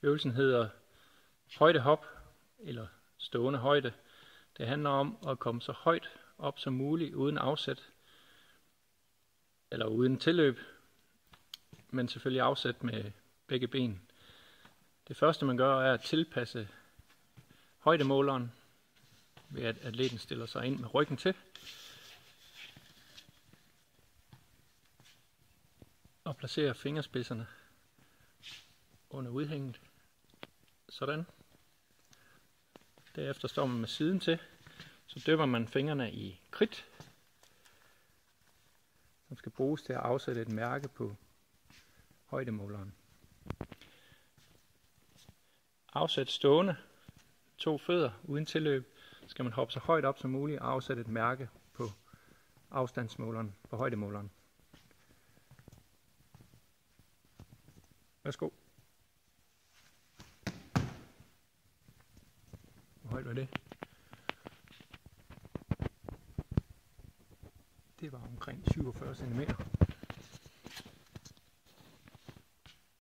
Øvelsen hedder højdehop eller stående højde. Det handler om at komme så højt op som muligt uden afsæt eller uden tilløb, men selvfølgelig afsæt med begge ben. Det første man gør er at tilpasse højdemåleren ved at atleten stiller sig ind med ryggen til og placerer fingerspidserne under udhænget. Sådan. Derefter står man med siden til, så dypper man fingrene i kridt, som skal bruges til at afsætte et mærke på højdemåleren. Afsæt stående, 2 fødder uden tilløb, skal man hoppe så højt op som muligt og afsætte et mærke på afstandsmåleren, på højdemåleren. Værsgo. Hvor højt var det? Det var omkring 47 cm.